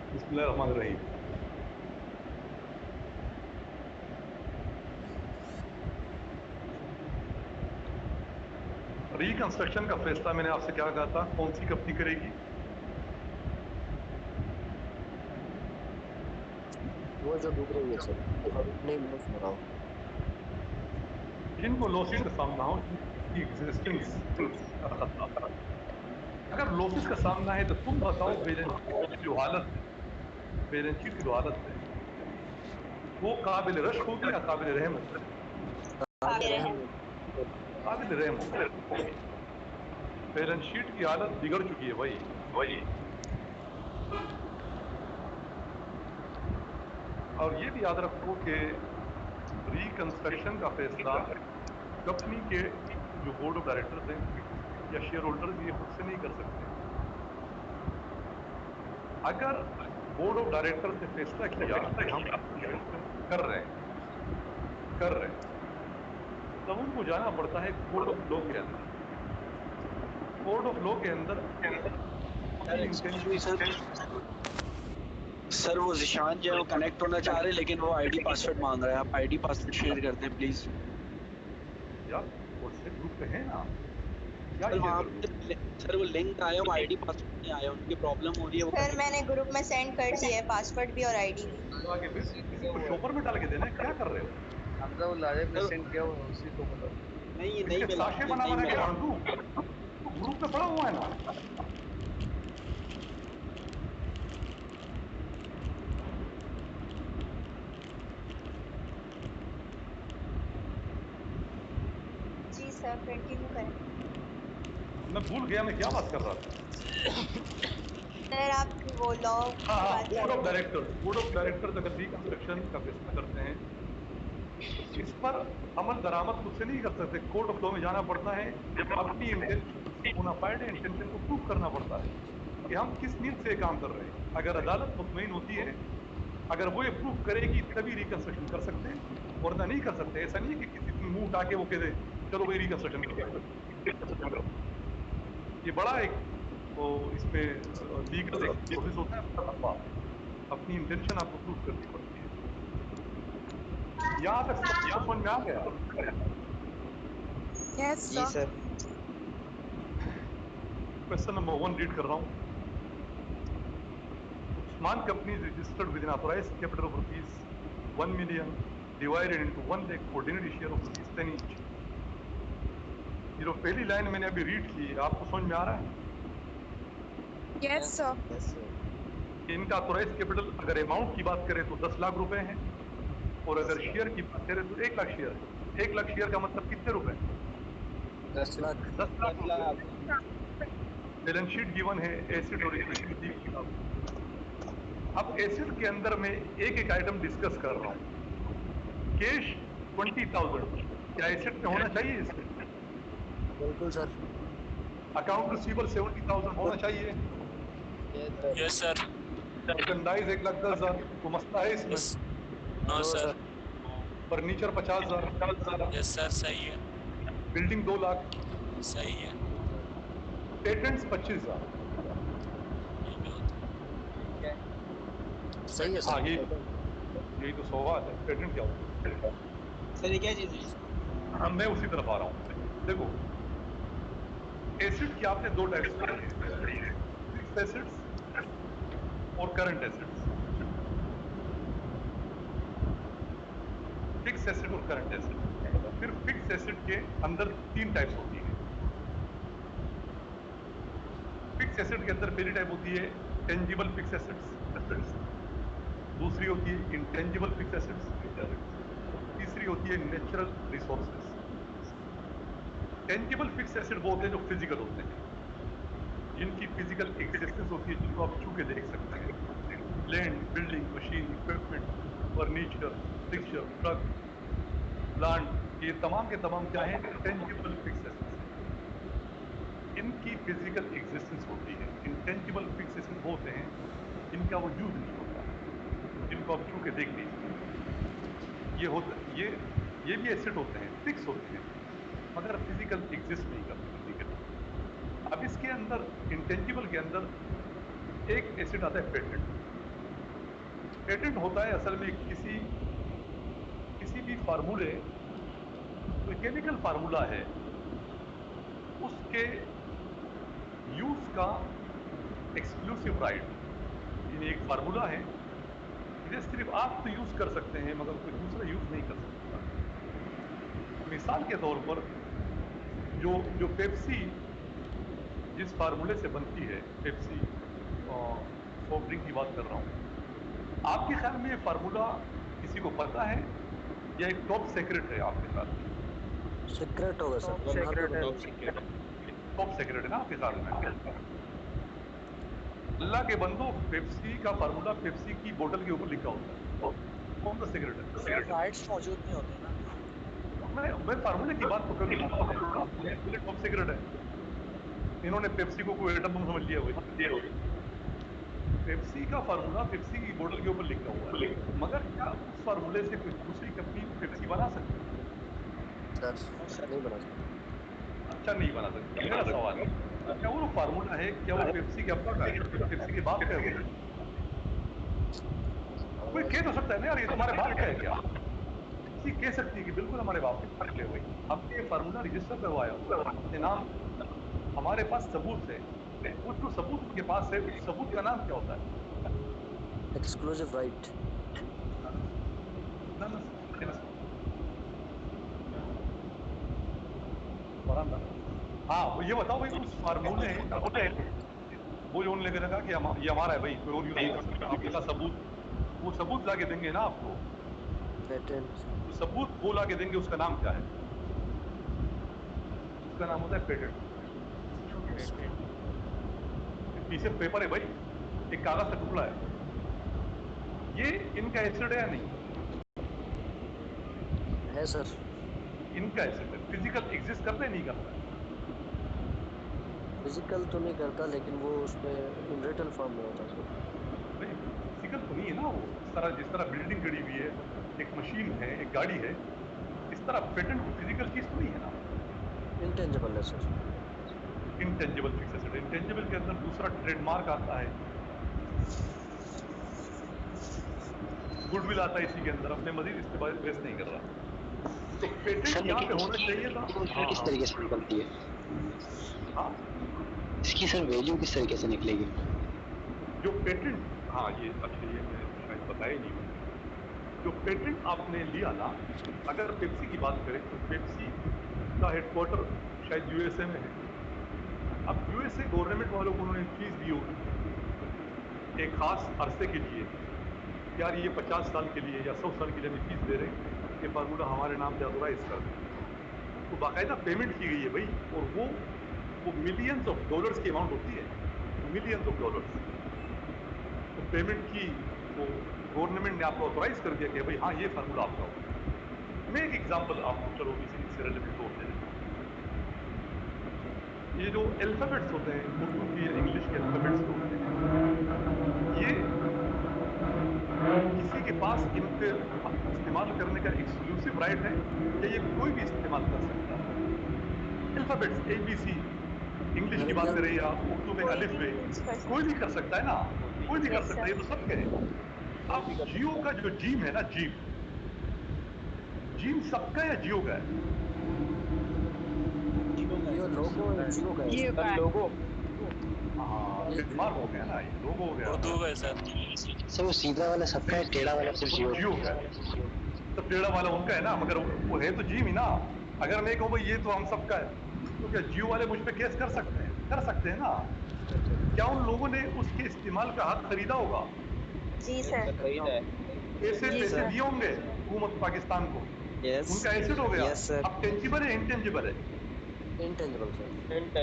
बिस्मिल्लाहिर्रहमानिर्रहीम। रिकंस्ट्रक्शन का फैसला मैंने आपसे क्या कहा था, कौन सी कंपनी करेगी? वो जो डूब रही है सर। नहीं, मैं सुन रहा हूँ। जिनको लॉसेस का सामना हो, जिनकी एग्जिस्टेंस का खतरा हो। अगर लॉसेस का सामना है तो तुम बताओ बैलेंस शीट की जो हालत है, बैलेंस शीट की जो हालत है वो काबिल रश होगी या काबिल रहम होगी? काबिल रहम है। काबिल रहम होगी। बैलेंस शीट की हालत बिगड़ चुकी है भाई। और ये भी याद रखो कि रिकंस्ट्रक्शन का फैसला कंपनी के जो बोर्ड ऑफ डायरेक्टर्स हैं या शेयर होल्डर्स ये खुद से नहीं कर सकते। अगर बोर्ड ऑफ डायरेक्टर्स ने फैसला किया कि हम कंस्ट्रक्शन कर रहे हैं तब उनको जाना पड़ता है कोर्ट ऑफ लॉ के अंदर। कोर्ट ऑफ लॉ के अंदर सर अपनी excuse me intention. Sir. Sir वो जिशान जो है वो कनेक्ट होना चाह रहे हैं लेकिन वो आईडी पासवर्ड मांग रहा है। आप आईडी पासवर्ड शेयर कर दें प्लीज। यार व्हाट्सएप ग्रुप पे है ना, क्या सर शेयर वहाँ कर दूं? पे सर वो लिंक आया, वो आईडी पासवर्ड नहीं आया, उनकी प्रॉब्लम हो रही है वो सर कनेक्ट। मैंने ग्रुप में सेंड कर दिया है, पासवर्ड भी और आईडी भी। तो आगे फिर किसी को शॉपर में डाल के देना है, क्या कर रहे हो? हमजा वो लाजिब ने सर सेंड किया हुआ है, उसी को बताओ। नहीं, ये नहीं इसके मिला, साशे ये बना नहीं बना के मिला। बांट दूं? तो ग्रुप में पड़ा हुआ है ना। जी सर, कंटिन्यू करें। मैं भूल गया मैं क्या बात कर रहा था। सर आप वो लॉ हाँ की हाँ, बात कर बोर्ड रहे ऑफ थे। डायरेक्टर्स, बोर्ड ऑफ डायरेक्टर्स अगर रिकंस्ट्रक्शन का फैसला करते हैं तो इस पर अमल दरामद खुद से नहीं कर सकते। कोर्ट ऑफ लॉ में जाना पड़ता है, अपनी इंटेंशन बोनाफाइड इंटेंशन को प्रूव करना पड़ता है कि हम किस नीयत से काम कर रहे हैं। अगर अदालत मुतमईन होती है, अगर वो ये प्रूव करेगी तभी रिकंस्ट्रक्शन कर सकते हैं, वरना नहीं कर सकते। ऐसा नहीं है कि किसी दिन मुंह उठा के वो कह दे चलो भाई रिकंस्ट्रक्शन कर दो। ये बड़ा एक वो इसमें लीगल एक प्रोसेस होता है बड़ा लंबा। अपनी इंटेंशन आपको प्रूव करनी पड़ती है। यहाँ तक सबको समझ में आ गया? यस जी sir. Sir. Question number 1 read कर रहा हूँ। Usman company is registered with an authorized capital of rupees 1 million divided into 1 lakh ordinary share of rupees 10 each. ये जो पहली लाइन मैंने अभी रीड की आपको समझ में आ रहा है? Yes sir. Yes sir. इनका ऑथोराइज कैपिटल अगर अमाउंट की बात करें तो 10 लाख रुपए है, और 10 अगर लाख। शेयर की बात करें तो 1 लाख शेयर है। 1 लाख शेयर का मतलब कितने रुपए? 10 लाख। 10 लाख 10 रुपए। लाख। बैलेंस शीट गिवन है, एसेट और इक्विटी दी हुई है आपको। अब एसेट के अंदर मैं एक एक आइटम डिस्कस कर रहा हूं। कैश 20,000 क्या एसेट में होना चाहिए? इसमें बिल्कुल सर। अकाउंट रिसीवेबल 70,000 होना चाहिए। Yes sir. Yes sir. Merchandise 1,10,000 तो मसला है इसमें। Yes. No no sir. Sir. Furniture 50,000, yes sir, सही है। बिल्डिंग 2 लाख, सही है। पेटेंट्स 25,000। ये भी होता ठीक है। सही है हाँ सर। यही तो सवाल है, पेटेंट क्या होता सर ये क्या चीज है? है? हाँ, मैं उसी तरफ आ रहा हूँ। देखो, एसेट के आपने दो टाइप्स पढ़े हैं, फिक्स एसेट्स और करंट एसेट्स। फिक्स एसेट और करंट एसेट। फिर फिक्स एसेट के अंदर तीन टाइप्स होती हैं। फिक्स एसेट के अंदर पहली टाइप होती है टेंजिबल फिक्स एसेट्स, दूसरी होती है इंटेंजिबल फिक्स एसेट्स, तीसरी होती है natural resources. Tangible fixed asset वो होते हैं जो फिजिकल होते हैं, जिनकी फिजिकल एग्जिस्टेंस होती है, जिनको आप छू के देख सकते हैं। Land, building, machine, equipment, furniture, fixture, truck, plant, ये तमाम के तमाम क्या है? टेंजिबल फिक्स एसेट्स हैं। इनकी फिजिकल एग्जिस्टेंस होती है। इंटेंजिबल फिक्स एसेट वो होते हैं जिनका वो यूज नहीं होता, जिनको आप छू के देख नहीं सकते। ये भी एसेट होते हैं, फिक्स होते हैं, मगर फिजिकल एग्जिस्ट नहीं करते। अब इसके अंदर इंटेंजिबल के अंदर एक एसेट आता है पेटेंट। पेटेंट होता है असल में किसी किसी भी फार्मूले, कोई केमिकल फार्मूला है, उसके यूज का एक्सक्लूसिव राइट। यानी एक फार्मूला है, इसे सिर्फ आप तो यूज कर सकते हैं मगर कोई दूसरा यूज नहीं कर सकता। मिसाल के तौर पर जो जो पेप्सी जिस फार्मूले से बनती है, पेप्सी सॉफ्ट ड्रिंक की बात कर रहा हूं, आपके ख्याल में ये फार्मूला किसी को पता है या एक टॉप सीक्रेट है आपके ख्याल में? सीक्रेट होगा सर, टॉप बाहर तो सीक्रेट है। बता नहीं सकते। टॉप सीक्रेट है ना आपके ख्याल में? अल्लाह के बंदो, पेप्सी का फार्मूला पेप्सी की बोतल के ऊपर लिखा होता है। कौन सा सिगरेट है? सर राइट्स मौजूद नहीं होते ना। मैं फार्मूले की बात तो कर रहा हूं, बोले टॉप सीक्रेट है। इन्होंने पेप्सी को कोई एटम बम समझ लिया हुआ। पेप्सी का फार्मूला पेप्सी की बोतल के ऊपर लिखा हुआ है, मगर क्या उस फार्मूले से कोई दूसरी कंपनी पेप्सी बना सकती है? सर नहीं बना सकते। अच्छा, नहीं बना सकती। मेरा सवाल है, क्या वो फार्मूला है, क्या वो पेप्सी के अब्बा का है, पेप्सी के बाप का है वो? कोई कह तो सकता है ना यार, ये तुम्हारे बाप का है क्या? पेप्सी कह सकती है कि बिल्कुल हमारे बाप का है भाई, हमने ये फार्मूला रजिस्टर करवाया हुआ है अपने नाम, हमारे पास सबूत है। वो जो सबूत उनके पास है, उस सबूत का नाम क्या होता है? Exclusive right. ना ना ना फरहान ना। हाँ, वो ये बताओ भाई, उस फार्मूले वो जो उन्होंने कहा कि ये हमारा है भाई, कोई और यूज नहीं कर सकता, आपके पास सबूत, वो सबूत ला के देंगे ना आपको। पेटेंट। वो सबूत वो ला के देंगे, उसका नाम क्या है? उसका नाम होता है पेटेंट। पीस ऑफ पेपर है भाई, एक कागज का टुकड़ा है। ये इनका एसिड है या नहीं? है सर। इनका एसिड है, फिजिकल एग्जिस्ट करता है नहीं करता है? फिजिकल तो नहीं करता, लेकिन वो उसमें इन रिटन फॉर्म में होता है सर। भाई फिजिकल तो नहीं है ना वो, जिस तरह बिल्डिंग खड़ी हुई है, एक मशीन है, एक गाड़ी है, इस तरह पेटेंट को फिजिकल चीज तो नहीं है ना। इंटेंजिबल है sir. Intangible fix asset, intangible के अंदर दूसरा ट्रेडमार्क आता है, गुडविल आता है इसी के अंदर। अब मैं मजीद इस पे बहस नहीं कर रहा। तो सर पेटेंट यहाँ लेकिन पे होना इसकी चाहिए था। वैल्यू हाँ किस हाँ तरीके से निकलती है? हाँ। इसकी सर वैल्यू किस तरीके से निकलेगी? जो पेटेंट, हाँ ये अच्छा, ये मैं शायद बताया ही नहीं हूँ। जो पेटेंट आपने लिया ना, अगर पेप्सी की बात करें तो पेप्सी का हेडक्वार्टर शायद यूएसए में है। अब यूएसए गवर्नमेंट वालों को उन्होंने फीस दी होगी एक खास अरसे के लिए, यार ये 50 साल के लिए या 100 साल के लिए हम फीस दे रहे हैं, ये फार्मूला हमारे नाम पे ऑथोराइज कर दें। तो बाकायदा पेमेंट की गई है भाई, और वो मिलियंस ऑफ डॉलर्स की अमाउंट होती है, मिलियंस ऑफ डॉलर्स। तो पेमेंट की, वो गवर्नमेंट ने आपको ऑथोराइज कर दिया कि भाई हाँ, ये फार्मूला आपका हो। मैं एक एग्जांपल आपको, चलो इसी से रिलेवेंट तौर दे देता हूँ। ये जो अल्फाबेट्स होते हैं, उर्दू की या इंग्लिश के अल्फाबेट्स जो होते हैं, ये किसी के पास इनके इस्तेमाल करने का एक्सक्लूसिव राइट है या ये कोई भी इस्तेमाल कर सकता है? अल्फाबेट्स ABC, इंग्लिश की मेरे बात ख्याल करें या उर्दू में कोई अलिफ भी बे, यूज कर कोई भी सकता कर सकता है ना, कोई भी है। कर यस सकता है, सर। ये तो सबके है। कोई अब भी कर जियो सकता का जो जीम है ना, जीम, जीम सबका है या जियो का है? जियो का है ये सर। लोगो जियो का है जियो सर। का है। है। लोगो हाँ, ये जियो ट्रेडमार्क का हो है। गया ना, ये लोगो हो गया। उर्दू है सर। सर वो सीधा वाला सबका है, टेढ़ा वाला सिर्फ वो जियो तो का जियो का है, तो टेढ़ा वाला उनका है ना, मगर वो है तो जिम ही ना। अगर मैं कहूँ भाई ये तो हम सबका है, तो क्या जियो वाले मुझ पे केस कर सकते हैं? कर सकते हैं ना। क्या उन लोगों ने उसके इस्तेमाल का हक खरीदा होगा? जी है। सर। खरीदा है। पैसे जी पैसे सर। दिए होंगे हुकूमत पाकिस्तान को, यस उनका एसेट हो गया। Yes sir. अब टेंजिबल है, इंटेंजिबल है? Intangible sir.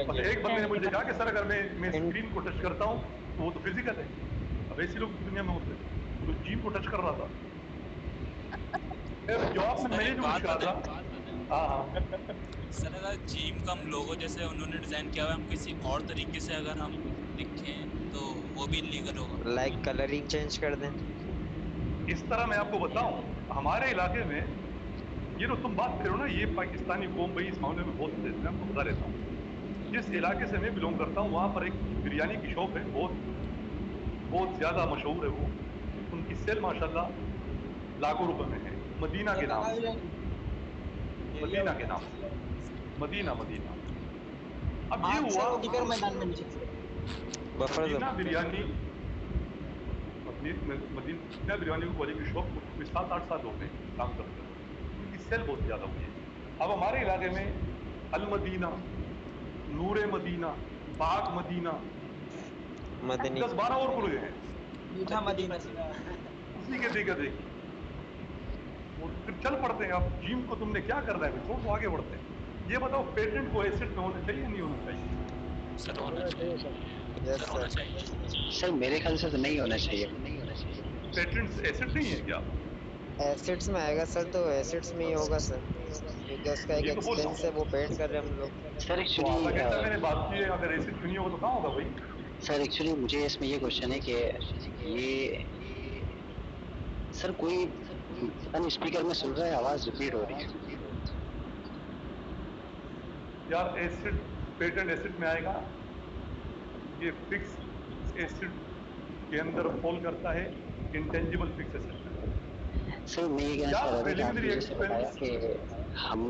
बस एक बंदे ने मुझे कहा कि सर अगर मैं इन स्क्रीन को टच करता हूँ तो वो तो फिजिकल है। अब ऐसे लोग दुनिया में होते हैं, वो तो जीम को टच कर रहा था। फिर जवाब में सर मैंने एक जो कुछ बात कहा था, बताएं। हाँ हाँ, सर अगर जिम का हम लोगो जैसे उन्होंने डिजाइन किया हुआ है, हम किसी और तरीके से अगर हम लिखें तो वो भी लीगल होगा? लाइक कलरिंग चेंज कर दें। इस तरह मैं आपको बताऊं, हमारे इलाके में ये जो तुम बात करो ना, ये पाकिस्तानी कौम भाई इस मामले में बहुत तेज है, मैं आपको बता देता हूँ। जिस इलाके से मैं बिलोंग करता हूँ, वहां पर एक बिरयानी की शॉप है, बहुत बहुत ज्यादा मशहूर है वो। उनकी सेल माशाल्लाह लाखों रुपए में है, मदीना के नाम से, मदीना के नाम से, मदीना मदीना। अब ये हुआ बफर मदीना बिरयानी, मदीना बिरयानी वाले की शॉप को 7-8 साल हो गए काम करते हुए, उनकी सेल बहुत ज्यादा हुई है। अब हमारे इलाके में अल मदीना, नूरे मदीना, बाग मदीना, मदनी 10-12 और खुल गए हैं मीठा मदीना। उसी के देखा देखी। और फिर चल पड़ते हैं। अब जिम को तुमने क्या करना है, छोड़ दो, आगे बढ़ते हैं। ये बताओ पेटेंट को एसिड में होना चाहिए या नहीं होना चाहिए? सर होना चाहिए, यस सर होना सर। चाहिए। सर मेरे ख्याल से तो नहीं होना चाहिए। पेटेंट्स एसिड नहीं है क्या? एसिड्स में आएगा सर, तो एसिड्स में ही होगा सर, क्योंकि उसका एक ये तो बोल एक्सपेंस है, वो पेड कर रहे हैं हम लोग। सर तो आधा घंटा मैंने बात की है, अगर एसिड नहीं होगा तो कहाँ होगा भाई? सर एक्चुअली मुझे इसमें ये क्वेश्चन है कि ये सर कोई पता नहीं स्पीकर में सुन रहा है, आवाज रिपीट हो रही है। यार एसिड, पेटेंट एसिड में आएगा, ये फिक्स एसिड के अंदर फॉल करता है, इंटेंजिबल फिक्स एसिड में। सर मैं ये कहना चाह रहा था कि आपने प्रिलिमिनरी जैसे बताया कि हम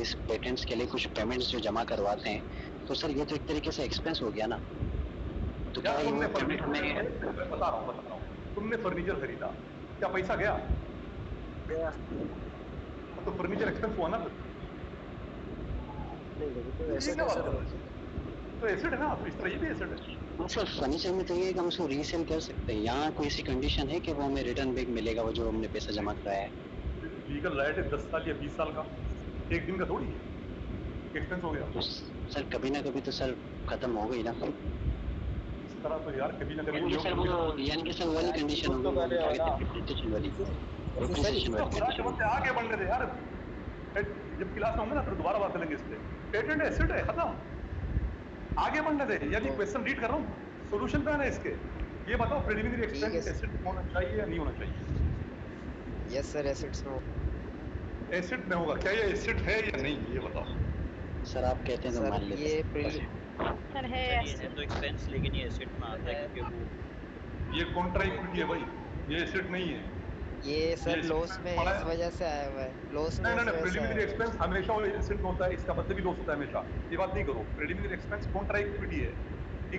इस पेटेंट्स के लिए कुछ पेमेंट्स जो जमा करवाते हैं, तो सर ये तो एक तरीके से एक्सपेंस हो गया ना, तो क्या यार ये तुमने वो पेमेंट हमें बता रहा हूँ, तुमने फर्नीचर खरीदा, क्या पैसा गया? गया तो फर्नीचर एक्सपेंस हुआ ना फिर? नहीं, लेकिन तो ये ऐसे क्या बात कैसे कर रहे हो? तो एसिड है ना, तो इस तरह ये भी एसिड है। सर फर्नीचर में तो ये है कि हम उसको रीसेल कर सकते हैं, यहाँ कोई ऐसी कंडीशन है कि वो हमें रिटर्न बैक मिलेगा वो जो हमने पैसा जमा कराया है? लीगल राइट है 10 साल या 20 साल का, एक दिन का थोड़ी है, एक्सपेंस हो गया। तो सर कभी ना कभी तो सर खत्म हो गई ना। इस तरह तो यार कभी ना कभी यानी कि सर वो वाली कंडीशन होगी, वो डेप्रिसिएशन वाली कंडीशन। आगे बढ़ने दे यार, जब क्लास में होंगे ना फिर दोबारा बात करेंगे इस पे। पेटेंट एसिड है, खत्म, आगे बढ़ने दे। यानी क्वेश्चन रीड कर रहा हूँ, सोल्यूशन क्या है इसके? ये बताओ प्रिलिमिनरी ठीक है एक्सपेंस एसिड होना चाहिए या नहीं होना चाहिए? यस सर, एसिड्स में एसिड में होगा क्या? ये एसिड है या नहीं, ये बताओ। सर आप कहते हैं तो सर मान लेते ये हैं। सर है सर ये है तो एक्सपेंस, लेकिन ये एसिड में आता है क्योंकि वो ये कॉन्ट्रा इक्विटी है भाई, ये एसिड नहीं है। ये सर ये लॉस में पड़ा इस है। वजह से आया हुआ है, लॉस में नहीं इस नहीं वजह से आया प्रिलिमिनरी हुआ एक्सपेंस हमेशा वो एसिड में होता है, इसका मतलब भी लॉस होता है हमेशा, ये बात नहीं करो। प्रिलिमिनरी एक्सपेंस कॉन्ट्रा इक्विटी है,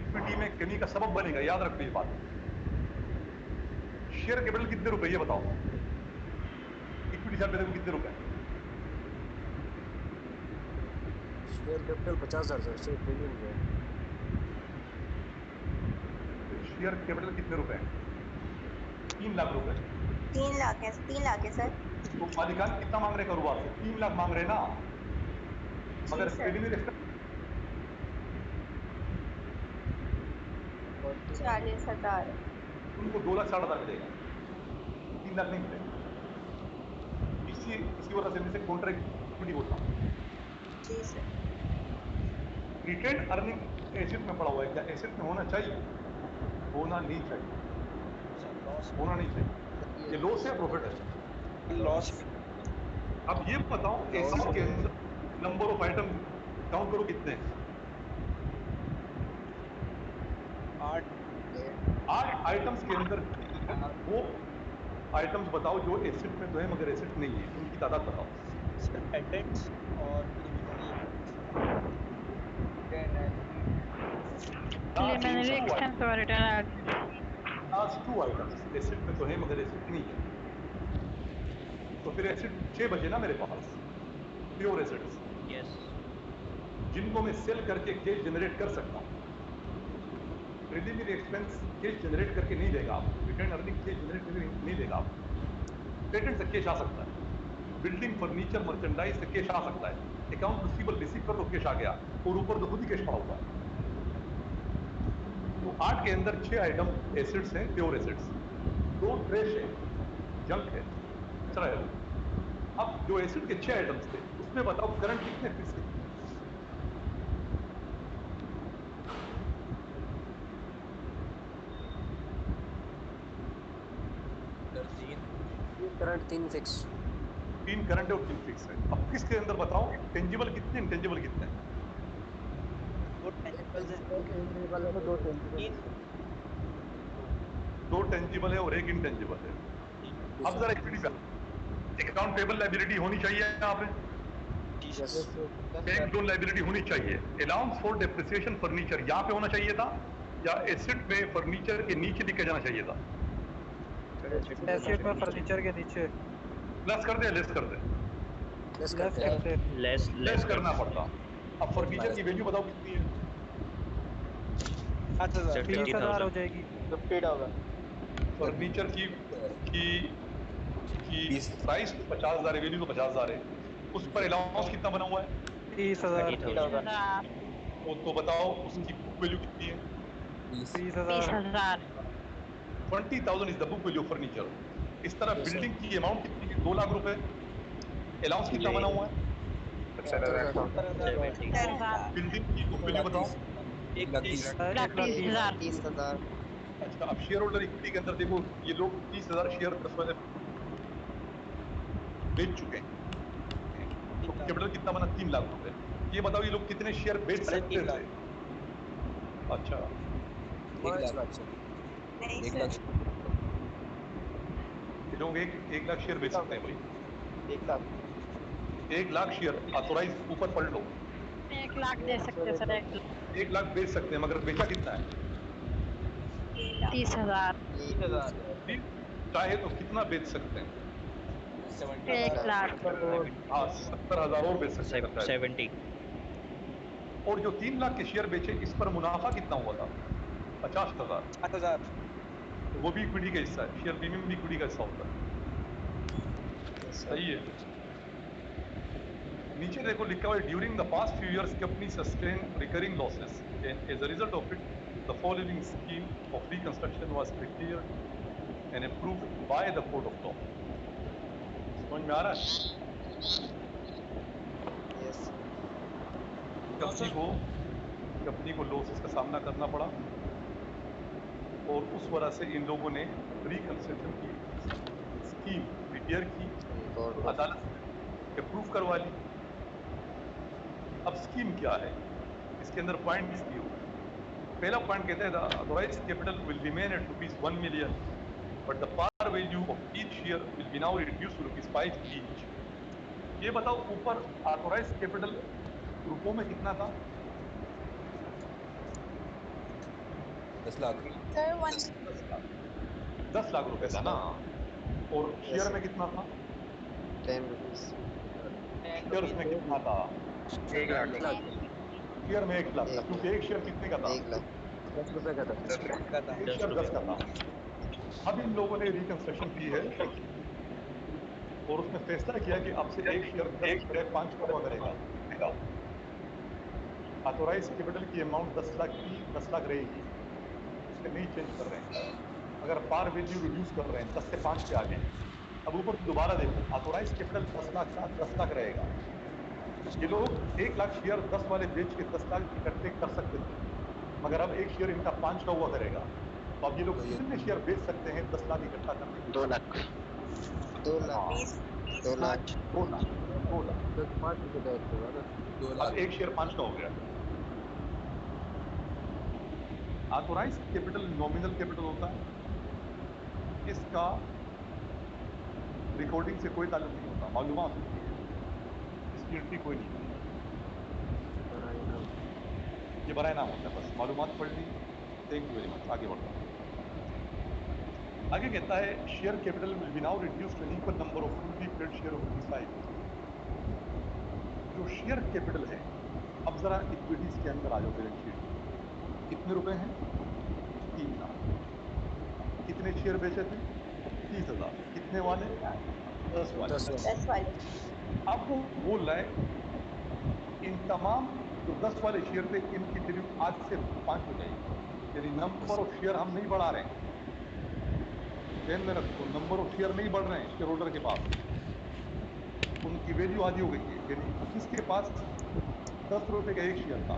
इक्विटी में कमी का सबब बनेगा, याद रखो ये बात। शेयर कैपिटल कितने रुपए, ये बताओ। इक्विटी शेयर कैपिटल कितने रुपए? Share capital 50,000 sir, share premium जो है। शेयर कैपिटल कितने रुपए है? 3 लाख रुपए। 3 लाख है, 3 लाख है सर। तो मालिकान कितना मांग रहे कारोबार से? 3 लाख मांग रहे ना, जी मगर सर, प्रिलिमिनरी एक्सपेंस 40,000 है। उनको 2,60,000 मिलेगा, 3 लाख नहीं मिलेगा। इसी वजह से मैं से कॉन्ट्रैक्ट इक्विटी बोलता हूँ। जी सर, रिटेन अर्निंग एसिड में पड़ा हुआ है, क्या एसिड में होना चाहिए? होना नहीं चाहिए, होना नहीं चाहिए। ये लॉस है, प्रॉफिट है? लॉस। अब ये बताओ एसिड के अंदर नंबर ऑफ आइटम काउंट करो कितने हैं? 8 आइटम्स के अंदर वो आइटम्स बताओ जो एसिड में तो है मगर एसिड नहीं है, उनकी तादाद बताओ। पेटेंट्स और प्रिलिमिनरी एक्सपेंस और रिटर्न लास्ट 2 आइटम्स एसिड में तो है मगर एसिड नहीं है, तो फिर एसिड 6 बचे ना मेरे पास, प्योर एसिड्स, यस जिनको मैं सेल करके कैश जनरेट कर सकता हूँ। प्रिलिमिनरी एक्सपेंस कैश जनरेट करके नहीं देगा आपको, रिटर्न अर्निंग कैश जनरेट करके नहीं देगा आपको। पेटेंट से कैश आ सकता है, बिल्डिंग फर्नीचर मर्चेंडाइज से कैश आ सकता है, अकाउंट रिसीवेबल रिसीव कर दो कैश आ गया, और ऊपर तो खुद ही कैश पड़ा हुआ है। तो 8 के अंदर 6 आइटम एसिड्स हैं, प्योर एसिड्स, 2 ट्रेश है, जंक है, कचरा है। अब जो एसिड के 6 आइटम्स थे उसमें बताओ करंट कितने फिक्स है? Current 3 fix. 3 करंट है और 3 फिक्स है। अब फिक्स के अंदर बताओ टेंजिबल कितने, इंटेंजिबल कितने? वो टेंजिबल्स हैं। टेंजिबल है, 2 टेंजिबल। 2 टेंजिबल है और 1 इंटेंजिबल है। अब जरा इक्विटी पे अकाउंट पेबल लायबिलिटी होनी चाहिए यहाँ पे, बैंक लोन लायबिलिटी होनी चाहिए। अलाउंस फॉर डेप्रिसिएशन फर्नीचर यहाँ पे होना चाहिए था या एसेट में फर्नीचर के नीचे लिखा जाना चाहिए था? एसेट में फर्नीचर के नीचे प्लस कर दे, लेस कर दे? लेस करते लेस करना पड़ता। अब फर्नीचर की वैल्यू बताओ कितनी है? 20,000 हो जाएगी। फर्नीचर की प्राइस तो 50,000 है, वैल्यू तो 50,000 है। उस पर अलाउंस कितना बना हुआ है? 30,000। 30,000। तो बताओ उसकी बुक वैल्यू कितनी है? 20,000। 20,000 is the book value furniture. इस तरह बिल्डिंग की अमाउंट कितनी है? 2 लाख रुपए। अलाउंस कितना बना हुआ है? 70,000। बिल्डिंग की बुक वैल्यू बताओ। 1,30,000। 30,000। अच्छा, अब शेयर होल्डर इक्विटी के अंदर देखो, ये लोग 30,000 शेयर 10 वाले बेच चुके हैं, तो कैपिटल कितना बना? 3 लाख रुपए। ये बताओ ये लोग कितने शेयर बेच सकते थे? अच्छा, 1 लाख सर। नहीं 1 सर। लाख। ये लोग 1 लाख शेयर बेच सकते हैं भाई। 1 लाख। 1 लाख शेयर ऑथोराइज, ऊपर पढ़ लो। 1 लाख दे सकते सर। 1 लाख। 1 लाख बेच सकते हैं, मगर बेचा कितना है? 30,000। चाहे तो कितना बेच सकते हैं? 1 लाख। हाँ, 70,000 और बेच सकते हैं। 70। और जो 3 लाख के शेयर बेचे, इस पर मुनाफा कितना हुआ था? 50,000। तो वो भी इक्विटी का हिस्सा है, शेयर प्रीमियम भी इक्विटी का हिस्सा होता है। सही है। नीचे देखो लिखा हुआ है, during the past few years company sustain recurring losses and as a result of it the following scheme of reconstruction was prepared and approved by the court of law. समझ में आ रहा है? यस। कंपनी को losses का सामना करना पड़ा और उस वजह से इन लोगों ने रिकंस्ट्रक्शन की स्कीम प्रिपेयर की, तो अदालत ने अप्रूव करवा ली। अब स्कीम क्या है, इसके अंदर पॉइंट्स दिए हुए हैं। पहला पॉइंट कहता है the authorised capital will remain at ₹1 million but the par value of each share will be now reduce to ₹5 each. ये बताओ ऊपर ऑथोराइज्ड कैपिटल रुपयों में कितना था? 10 लाख। सर 10 लाख रुपए था ना। और शेयर में कितना था? 10 रुपीस। शेयर में कितना था? 1 लाख। शेयर में 1 लाख था, क्योंकि एक शेयर कितने का था? 1 लाख। 10 रुपए का था। एक शेयर 10 का था। अब इन लोगों ने रिकंस्ट्रक्शन की है और उसमें फैसला किया कि अब से एक शेयर 10 की बजाय 5 का हुआ करेगा। ऑथोराइज कैपिटल की अमाउंट 10 लाख की 10 लाख रहेगी, उससे नहीं चेंज कर रहे हैं। अगर पार वैल्यू रिड्यूस कर रहे हैं, 10 से 5 पे आ गए। अब ऊपर दोबारा देखो, ऑथोराइज कैपिटल 10 लाख था, 10 लाख रहेगा। ये लोग 1 लाख शेयर 10 वाले बेच के 10 लाख इकट्ठे कर सकते थे, मगर अब एक शेयर इनका 5 का हुआ करेगा। तो अब ये लोग कितने शेयर बेच सकते हैं 10 लाख इकट्ठा करने के? 2 लाख। 2 लाख। 2 लाख। 2 लाख। 2 लाख। तो 5 रुपए का एक होगा ना, 2 अब लाख। एक शेयर 5 का हो गया। ऑथोराइज कैपिटल नॉमिनल कैपिटल होता है, इसका रिकॉर्डिंग से कोई ताल्लुक नहीं होता, मालूमात होती है, इसकी एंट्री कोई नहीं होती। ये बराए नाम होता है, बस मालूमात पढ़ ली। Thank you very much. आगे बढ़ता हूँ। आगे कहता है share capital will be now reduced to an equal number of fully paid share of ₹5। जो शेयर कैपिटल है, अब जरा इक्विटीज के अंदर आ जाओ। बैलेंस शीट कितने रुपए हैं? 3 लाख। कितने शेयर बेचे थे? 30,000। कितने वाले? 10 वाले। 10 वाले। अब वो बोल रहा है इन तमाम जो 10 वाले शेयर थे, इनकी वैल्यू आज से 5 हो जाएगी। यानी नंबर ऑफ शेयर हम नहीं बढ़ा रहे हैं, ध्यान में रखो, नंबर ऑफ शेयर नहीं बढ़ रहे हैं शेयर होल्डर के पास, उनकी वैल्यू आधी हो गई है। यानी किसके पास 10 रुपए का एक शेयर था,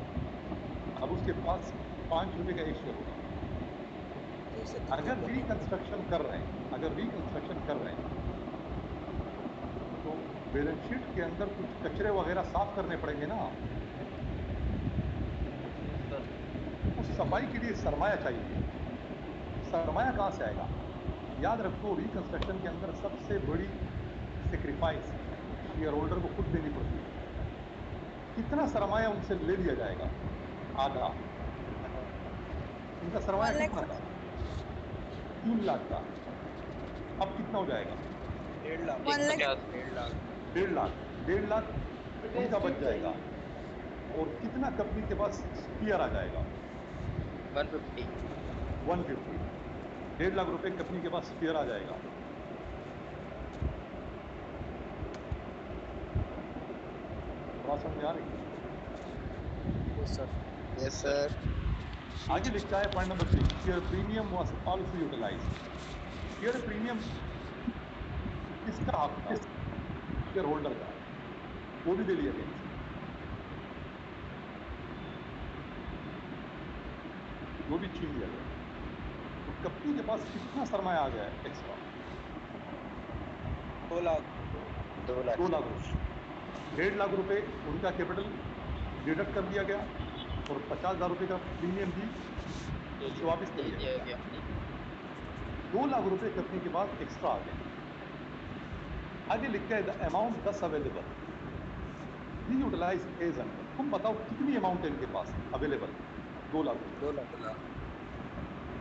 अब उसके पास 5 रुपए का एक शेयर होगा। अगर रिकंस्ट्रक्शन कर रहे हैं, तो बैलेंस शीट के अंदर कुछ कचरे वगैरह साफ करने पड़ेंगे ना। उस सफाई के लिए सरमाया चाहिए। सरमाया कहाँ से आएगा? याद रखो, रिकंस्ट्रक्शन के अंदर सबसे बड़ी सेक्रीफाइस शेयर होल्डर को खुद देनी पड़ती है। कितना सरमाया उनसे ले लिया जाएगा? आधा। उनका सरमाया कितना था? 3 लाख का। अब कितना हो जाएगा? 1.5 लाख 1 लाख 1.5 लाख। 1.5 लाख उनका बच जाएगा। और कितना कंपनी के पास शेयर आ जाएगा? 150 150। 1.5 लाख रुपए कंपनी के पास शेयर आ जाएगा। बात समझ में आ रही है? Yes sir. आगे लिखा है point number 3, share premium was also utilised. Share premium किसका हक था? शेयर होल्डर का, वो भी दे लिया गया। वो भी छीन लिया गया। तो कंपनी के पास कितना सरमाया आ गया है एक्स्ट्रा? 2 लाख 2 लाख 2 लाख रुपए। 1.5 लाख रुपए उनका कैपिटल डिडक्ट कर दिया गया और 50,000 रुपए का प्रीमियम भी उससे वापस ले लिया गया। 2 लाख रुपए कंपनी के पास एक्स्ट्रा आ गए। आगे लिखा है द अमाउंट दस अवेलेबल ही यूटिलाइज एज अंडर। तुम बताओ कितनी अमाउंट है इनके पास अवेलेबल? 2 लाख रुपए। 2 लाख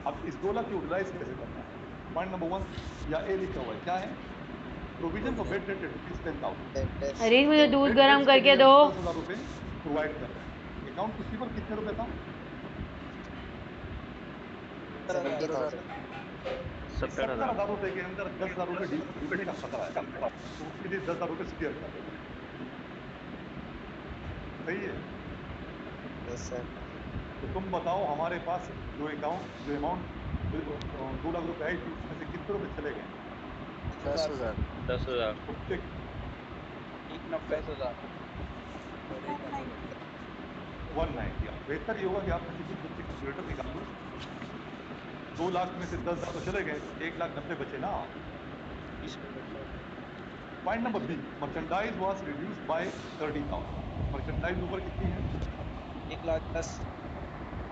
अब इस 2 लाख यूटिलाइज कैसे करना है? पॉइंट नंबर 1 या ए लिखा हुआ है, क्या है? Provision for bed date rupees 10,000। अरे मुझे दूध गर्म करके दो। 10,000 रुपए प्रोवाइड कर रहे हैं। अकाउंट रिसीवर कितने रुपए था? 70,000 70,000 रुपए के अंदर 10,000 रुपए डूबने का खतरा है, तो उसके लिए 10,000 रुपए शेयर कर रहे हैं। सही है? Yes sir. तो तुम बताओ हमारे पास जो अमाउंट 2 लाख रुपए आई थी, उसमें से कितने रुपए चले गए? 10,000 तो check 190 190। बेहतर ये होगा कि आप में से कुछ बच्चे कैलकुलेटर निकाल लो। 2 लाख में से 10,000 तो चले गए, 1,90,000 बचे ना। Point number B, merchandise was reduced by 30,000। Merchandise ऊपर कितनी है? 1,10,000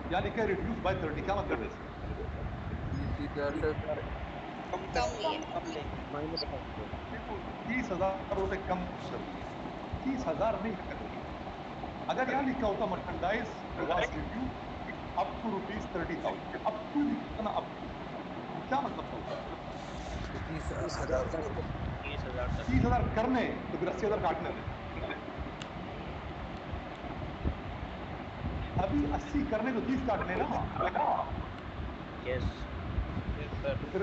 क्या लिखा है? Reduce by 30। क्या मतलब है इसका? कम लिए माइनस कर दिया। देखो 30,000 रुपए कम कर दिए, 30,000 नहीं कर दिए। अगर यहाँ लिखा होता merchandise was reduce up to rupees 30,000, up to लिखा ना, अप टू, तो क्या मतलब था उसका? 30,000 तक 30,000 करने तो फिर 80,000 काटने थे। अभी 80 करने तो 30 काटने ना। यस तो फिर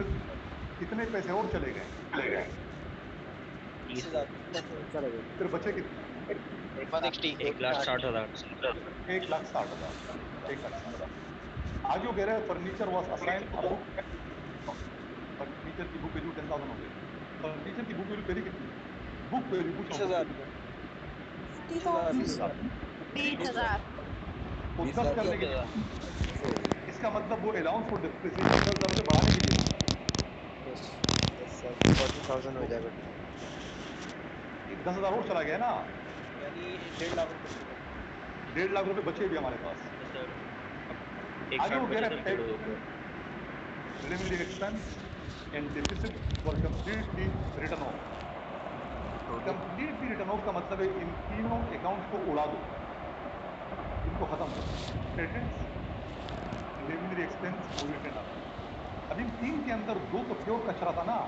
कितने पैसे और चले गए? 30,000 चले गए। फिर बचे कितने? 160 1,60,000 1,60,000। 1,60,000। आगे वो कह रहे हैं furniture was assign a book. Furniture की बुक वैल्यू 10,000 हो गई। फर्नीचर की बुक वैल्यू पहले कितनी? बुक वैल्यू पूछा 30,000 30,000। 20,000 तो 10 करने के लिए इसका मतलब वो अलाउंस फॉर डिप्रिसिएशन 10,000 रुपए बढ़ाने के लिए। यस सर 40,000 हो जाएगा। 10,000 और चला गया ना। यानी 1.5 लाख रुपए 1.5 लाख रुपए बचे भी हमारे पास। सर आगे वो कह रहे हैं preliminary expense and deficit were completely written off. Completely return off का मतलब है इन तीनों अकाउंट्स को उड़ा दो, इनको खत्म करो। पेटेंट्स, प्रिलिमिनरी एक्सपेंस और रिटर्न। अब इन तीन के अंदर 2 तो प्योर कचरा था ना,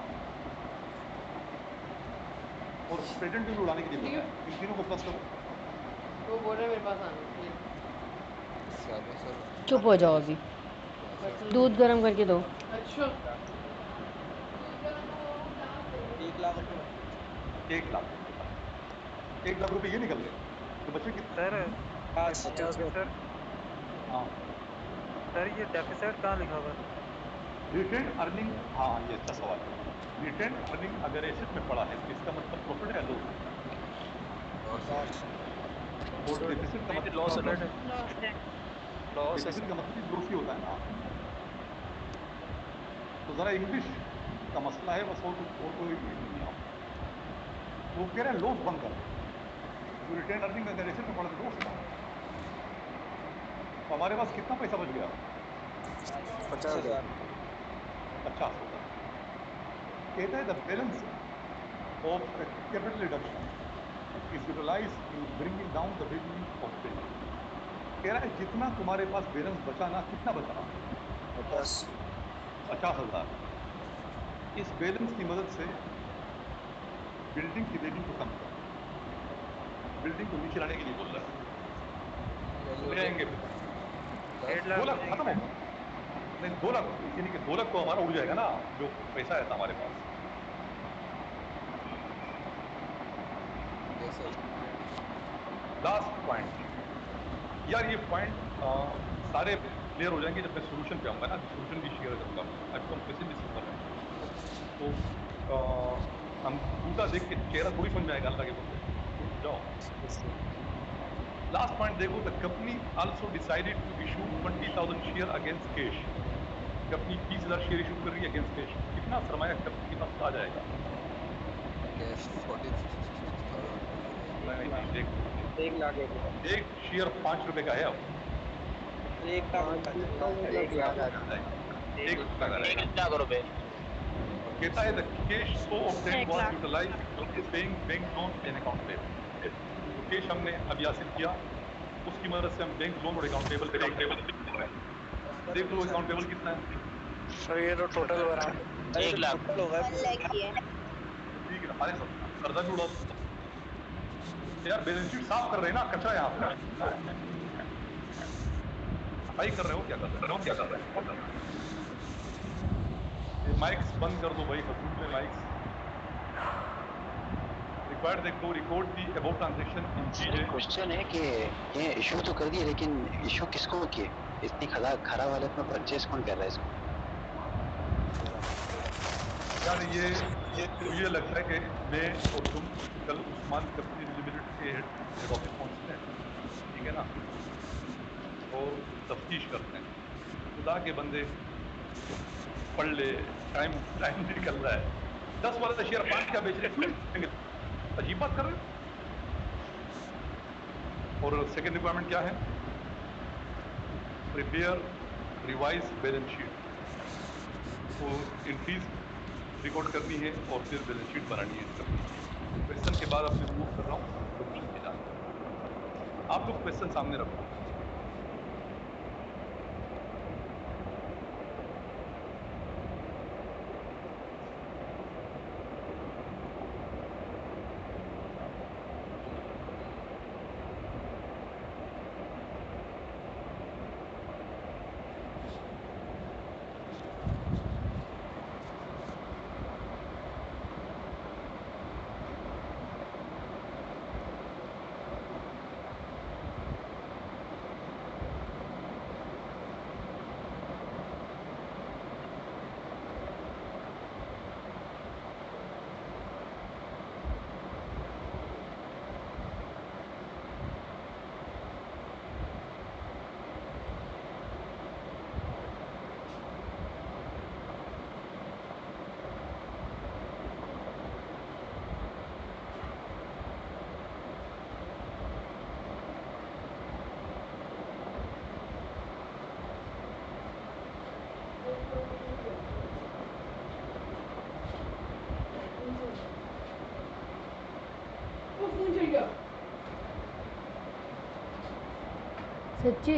और पेटेंट भी उड़ाने के लिए बोला है। इन तीनों को प्लस करो। वो बोल रहे मेरे पास आना। चुप हो जाओ अभी। दूध गर्म करके दो। अच्छा 1 लाख रुपए 1 लाख। 1 लाख रुपए ये निकल गए, तो बचे कितने? सर 50,000। सर हाँ, सर ये डेफिसिट कहाँ लिखा हुआ है? Retain earning. हाँ, ये अच्छा सवाल है। रिटेन अर्निंग अगर एसेट में पड़ा है तो इसका मतलब प्रॉफिट है, लॉस? और डेफिसिट का मतलब लॉस है। लॉस है डेफिसिट का मतलब लॉस ही होता है ना। तो जरा इंग्लिश का मसला है बस, और कोई इशू नहीं है। वो कह रहे हैं लॉस बंद कर दो, जो रिटेन अर्निंग अगर एसेट में पड़ा तो लॉस था। तो हमारे पास कितना पैसा बच गया? 50,000। 50,000 कहता है the balance of the capital reduction is utilise in bringing down the value of building. कह रहा है जितना तुम्हारे पास बैलेंस बचा ना, कितना बचा? 50,000। इस बैलेंस की मदद से बिल्डिंग की वैल्यू को कम करो। बिल्डिंग को नीचे लाने के लिए बोल रहा है। ले आएंगे 2 लाख खत्म हो गया। नहीं 2 लाख, यानी कि 2 लाख तो हमारा उड़ जाएगा ना, जो पैसा है हमारे पास। लास्ट पॉइंट यार, ये पॉइंट सारे क्लियर हो जाएंगे जब मैं सोल्यूशन पे आऊंगा ना, सोल्यूशन भी शेयर करूंगा। अभी तो हम क्वेश्चन डिस्कस कर रहे हैं, तो हम अंगूठा देख के चेहरा थोड़ी समझ में आएगा अल्लाह के बंदे। जाओ लास्ट पॉइंट देखो। The company also decided to issue 20,000 share against cash. Company 20,000 share issue कर रही है अगेंस्ट कैश। कितना सरमाया कंपनी के पास आ जाएगा? कैश 40,000 नहीं, देख 1 लाख एक शेयर 5 रुपए का है अब। 1 लाख रुपए। कहता है the cash so obtain was utilised to paying bank loan and account payable. तो कैश हमने अभी हासिल किया, उसकी मदद से हम बैंक लोन और अकाउंट पेबल पे देख लो अकाउंट पेबल कितना है। सर ये तो टोटल बना 1 लाख होगा। 1 लाख ही है। ठीक है, हमारे सब कर्जा भी उड़ा दो यार। बैलेंस शीट साफ कर रहे हैं ना, कचरा यहाँ पे सफाई कर रहे हो, क्या कर रहे हो? ये माइक्स बंद कर दो भाई, फजूल में माइक्स। रिक्वायर्ड देखो record the about transaction in GJ. Question है कि ये इशू तो कर दिए, लेकिन इशू किसको किए? इतनी खराब हालत में परचेज कौन कर रहा है इसको? यार ये मुझे लगता है कि मैं और तुम कल उस्मान कंपनी लिमिटेड के हेड ऑफिस पहुंचते हैं, ठीक है ना, और तफ्तीश करते हैं। खुदा के बंदे पढ़ ले, टाइम निकल रहा है। 10 वाला शेयर 5 का बेच रहे, अजीब बात कर रहे हो। और सेकेंड रिक्वायरमेंट क्या है? Prepare revise balance sheet. तो एंट्रीज रिकॉर्ड करनी है और फिर बैलेंस शीट बनानी है इस कंपनी की। क्वेश्चन के बाद अब मैं मूव कर रहा हूँ सोल्यूशन की जाने। आप लोग क्वेश्चन सामने रखो। सच्ची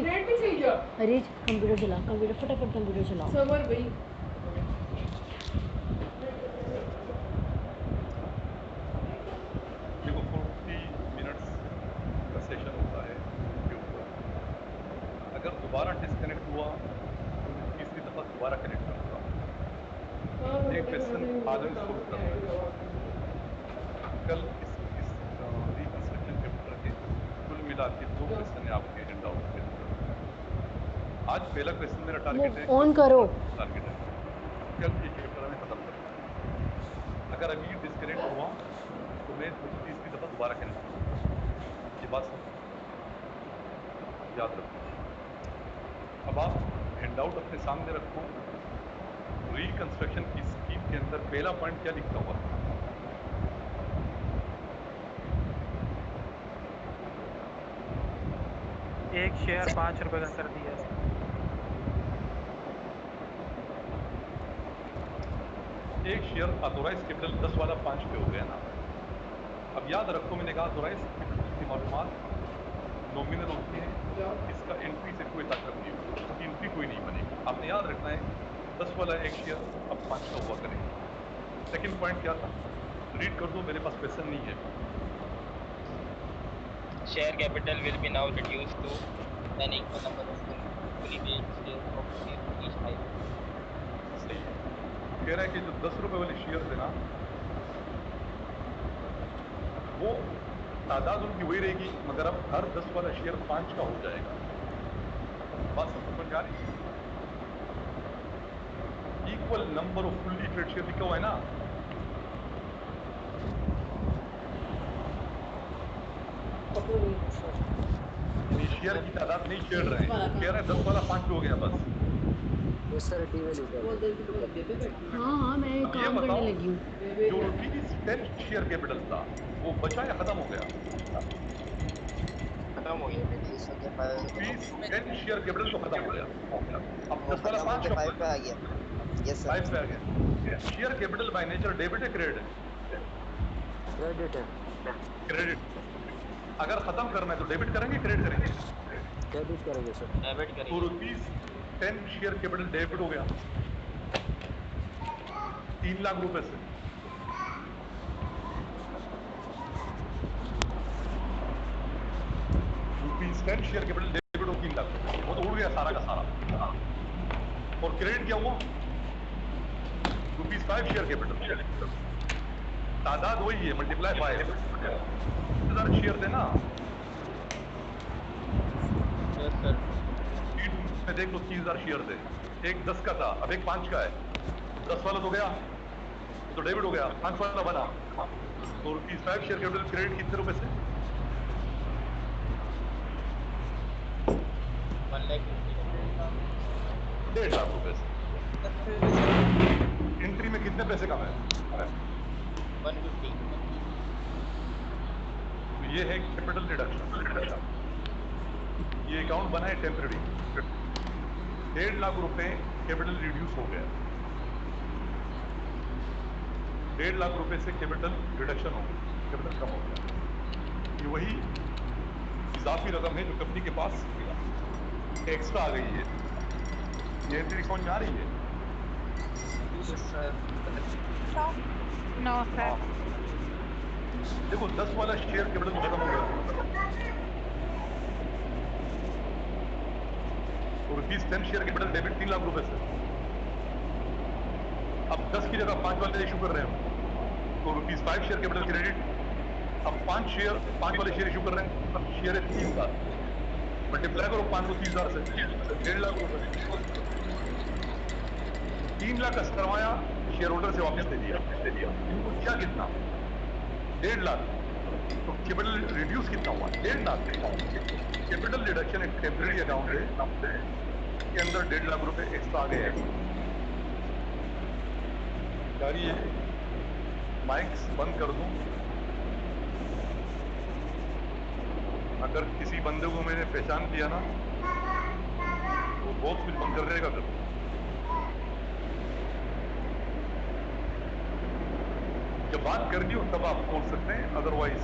हरीश कंप्यूटर चला, कंप्यूटर फटाफट कंप्यूटर चलाओ। समर भाई देखो 40 मिनट्स का सेशन होता है यूट्यूब पर। अगर दोबारा डिस्कनेक्ट हुआ तो मैं तीसरी दफा दोबारा कनेक्ट करूँगा। ये क्वेश्चन आज हम सोल्व कर रहे हैं। कल इस रिकंस्ट्रक्शन चैप्टर के कुल मिला के 2 क्वेश्चन है आपके हैंड आउट के अंदर। आज पहला क्वेश्चन मेरा टारगेट है, ऑन करो। टारगेट है कल ये चैप्टर में खत्म करना है। अगर अभी डिस्कनेक्ट हुआ तो मैं तीसरी दफा दोबारा कनेक्ट करूँगा। ये बात सब याद रखो। अब आप हैंडआउट अपने सामने रखो। रिकंस्ट्रक्शन की स्कीम के अंदर पहला पॉइंट क्या लिखा हुआ है? एक शेयर 5 रुपए का कर दिया। एक शेयर ऑथोराइज कैपिटल 10 वाला 5 पे हो गया ना। अब याद रखो, मैंने कहा ऑथोराइज कैपिटल की मालूमात नॉमिनल होती है, इसका एंट्री से कोई ताल्लुक नहीं होता, इसकी एंट्री कोई नहीं बनेगी। आपने याद रखना है 10 वाला एक शेयर अब 5 का हुआ करेगा। सेकंड पॉइंट क्या था, रीड कर दो, मेरे पास क्वेश्चन नहीं है। Share capital will be now reduced to an equal number of fully paid shares of each type. सही है, कह रहा है कि जो 10 रुपए वाले शेयर थे ना, वो तादाद उनकी वही रहेगी, मगर अब हर 10 वाला शेयर 5 का हो जाएगा। बात समझ में आ रही? Equal number of fully trade share लिखा हुआ है ना, शेयर की तादाद नहीं छेड़ रहे हैं, कह रहे हैं 10 वाला 5 पे हो गया बस। यस सर, टीवी लिखा है। हाँ हाँ मैं अब ये काम करने बताओ, लगी हूँ। जो ₹10 शेयर कैपिटल था वो बचा या खत्म हो गया? खत्म हो गया, रिड्यूस हो गया, 10 शेयर कैपिटल तो खत्म हो गया। अब 10 वाला 5 का 5 पे आ गया। यस सर, 5 पे आ गया। Share capital by nature debit है क्रेडिट है? क्रेडिट है। क्रेडिट। अगर खत्म करना है तो डेबिट करेंगे क्रेडिट करेंगे? क्रेडिट करेंगे सर। Debit तो करेंगे। ₹10 शेयर कैपिटल डेबिट हो गया 3 लाख रुपए से। ₹10 शेयर कैपिटल डेबिट हो 3 लाख, वो तो उड़ गया सारा का सारा। और क्रेडिट क्या हुआ? ₹5 शेयर कैपिटल, तादाद वही है, मल्टीप्लाई 5। 10,000 शेयर थे ना, Yes sir. में देख लो 30,000 शेयर थे, एक 10 का था, अब एक 5 का है। 10 वाला तो गया, तो डेबिट हो गया, 5 वाला बना। तो ₹5 शेयर कैपिटल क्रेडिट कितने रुपए से? 1,50,000 रुपए से। एंट्री में कितने पैसे कम है? 150. तो ये है कैपिटल रिडक्शन। ये अकाउंट बना है टेम्पररी। 1.5 लाख रुपए कैपिटल रिड्यूस हो गया, 1.5 लाख रुपए से कैपिटल रिडक्शन हो गया, कैपिटल कम हो गया। ये वही इजाफी रकम है जो कंपनी के पास एक्स्ट्रा आ गई है। ये एंट्री समझ में आ रही है? No sir. देखो 10 वाला शेयर कैपिटल तो खत्म हो गया, तो ₹10 शेयर कैपिटल डेबिट 3 लाख रुपए से। अब 10 की जगह 5 वाले इशू कर रहे हैं, तो ₹5 शेयर कैपिटल क्रेडिट। अब 5 वाले शेयर इशू कर रहे हैं, अब शेयर है 3 लाख, मल्टीप्लाई करो 5 को 30,000 से, 1.5 लाख रुपए। 3 लाख का करवाया, शेयर होल्डर से वापस दे दिया। इनको क्या कितना? 1.5 लाख। तो कैपिटल रिड्यूस कितना हुआ? 1.5 लाख। कैपिटल रिडक्शन एक टेम्पररी अकाउंट है, के अंदर 1.5 लाख रुपए एक्स्ट्रा आ गए हैं। यार ये माइक्स बंद कर दूं, अगर किसी बंदे को मैंने पहचान लिया ना तो बहुत कुछ बंद कर देगा। फिर जब बात करनी हो तब आप बोल सकते हैं, अदरवाइज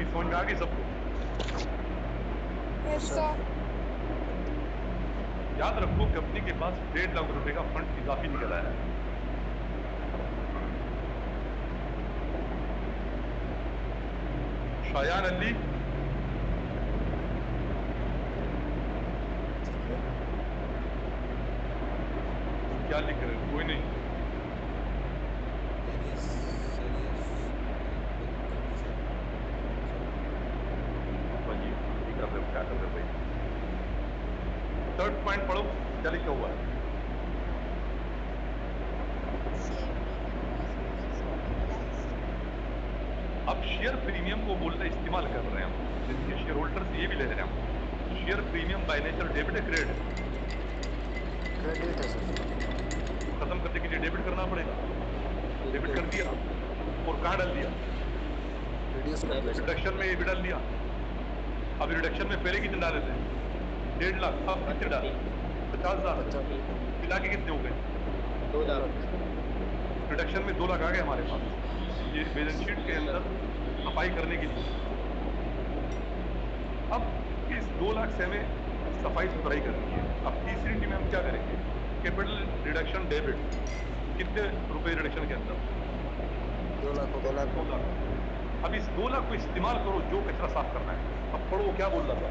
समझ में आ गई सबको? याद रखो कंपनी के पास 1.5 लाख रुपए का फंड इजाफी निकल आया है। शायान अली, क्या लिख रहे हैं? कोई नहीं। कर रहे हो क्या कर रहे हो भाई? थर्ड पॉइंट पढ़ो, क्या लिखा हुआ है? अब शेयर प्रीमियम को बोलते इस्तेमाल कर रहे हैं हम, जिनके शेयर होल्डर से ये भी ले रहे हैं हम। Share premium by nature debit है क्रेडिट? क्रेडिट है सर। खत्म करने के लिए डेबिट करना पड़ेगा, डेबिट कर दिया और कहाँ डाल दिया? रिड्यूस कर दिया। रिडक्शन में ये भी डाल दिया। अब रिडक्शन में पहले कितने डाले थे? 1.5 लाख, अब कितने डाले? 50,000 मिला के कितने हो गए? 2 लाख। रिडक्शन में 2 लाख आ गए हमारे पास, ये बैलेंस शीट के अंदर सफाई करने के लिए। अब इस 2 लाख से हमें सफाई सुथराई करनी है। अब तीसरी टीम में हम क्या करेंगे? कैपिटल रिडक्शन डेबिट, कितने रुपए रिडक्शन के अंदर? 2 लाख। 2 लाख। 2 लाख। अब इस 2 लाख को इस्तेमाल करो जो कचरा साफ करना है। अब पढ़ो वो क्या बोल रहा था।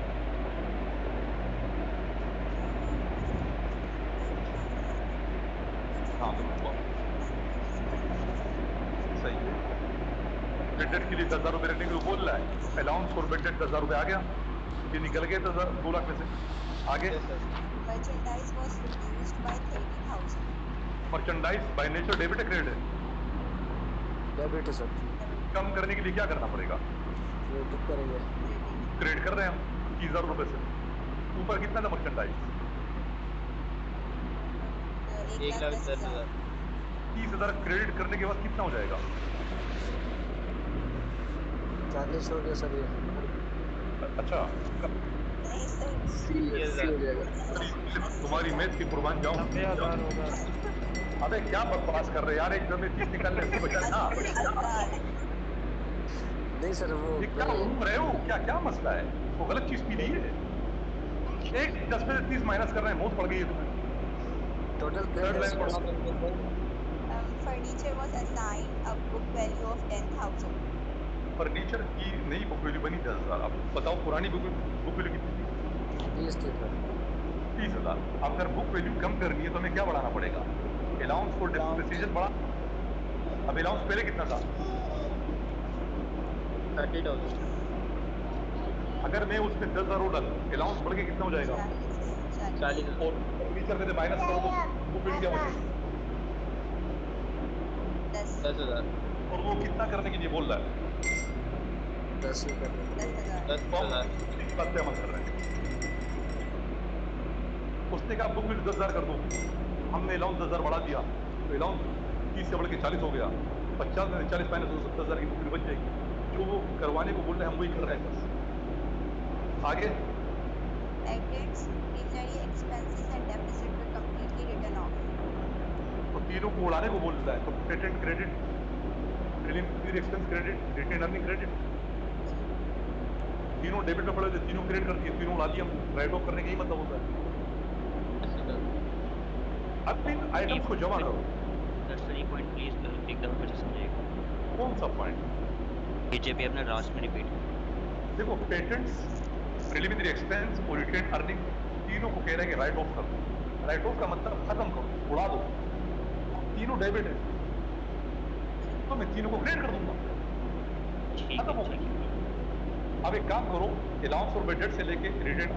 हाँ बिल्कुल सही है। बेड डेट के लिए 10,000 रुपये रखने के लिए बोल रहा है। अलाउंस फॉर बेड डेट 10,000 रुपये आ गया, ये निकल गए 2 लाख में से। आगे Merchandise was reduced by 30,000. Merchandise by nature debit है क्रेडिट है? डेबिट है सर। कम करने के लिए क्या करना पड़ेगा? क्रेडिट करेंगे। क्रेडिट कर रहे हैं हम 30,000 रुपये से। ऊपर कितना था मर्चेंडाइज? 1,10,000। 30,000 क्रेडिट करने के बाद कितना हो जाएगा? 40 हो गया सर ये। अच्छा नहीं सर, 80 हो जाएगा। तुम्हारी मैथ की कुर्बान जाऊं। 90,000 होगा। अबे क्या बकवास कर रहे यार, एक में 30 निकालने 80 बचा ना। नहीं सर वो ये क्या घूम रहे हो? क्या क्या मसला है? वो गलत चीज पी ली है। एक 10 में से 30 माइनस कर रहे हैं, मौत पड़ गई है तुम्हें। टोटल थर्ड लाइन पढ़ो। furniture was assigned a book value of 10,000. Furniture की नई बुक वैल्यू बनी 10,000। अब बताओ पुरानी बुक वैल्यू कितनी थी? 30 थी सर। 30,000। अब अगर बुक वैल्यू कम करनी है तो हमें क्या बढ़ाना पड़ेगा? अलाउंस फॉर डेप्रिसिएशन बढ़ा। अब अलाउंस पहले कितना था? 30,000। अगर मैं उसमें 10,000 और डालूं, अलाउंस बढ़ के कितना हो जाएगा? 40,000। और फर्नीचर में से माइनस करो तो बुक वैल्यू क्या बचेगी? 10,000। और वो कितना करने के लिए बोल रहा है? 10 ही करने के लिए। 10,000। इस बात पे अमल कर रहे हैं। उसने कहा बुक वैल्यू 10,000 कर दो, हमने अलाउंस 10,000 बढ़ा दिया, तो अलाउंस 30 से बढ़ के 40 हो गया। 50 में 40 माइनस हो तो 70,000 की बुक वैल्यू बच जाएगी। जो वो करवाने को बोल रहे हैं हम वही कर रहे हैं बस। आगे Patents, preliminary expenses and deficit were completely written off. तो तीनों को उड़ाने को बोल रहा है। तो patent credit, preliminary expense credit, retained earning credit, तीनों डेबिट में पड़े थे, तीनों क्रेडिट कर दिए, तीनों उड़ा दिए हम। राइट ऑफ करने का ही मतलब होता है। अब इन आइटम्स को जमा करो। सर ये पॉइंट प्लीज एक दफा फिर से समझाइएगा। कौन सा पॉइंट? पीछे भी अपने लास्ट में रिपीट। देखो पेटेंट्स, प्रीलिमिनरी एक्सपेंस और रिटेन अर्निंग तीनों को कह रहे हैं कि राइट ऑफ करो। राइट ऑफ का मतलब खत्म करो, उड़ा दो। तीनों डेबिट है तो मैं तीनों को क्रेडिट कर दूंगा, खत्म हो गया। अब एक काम करो, अलाउंस और बेड डेट से लेके रिटेन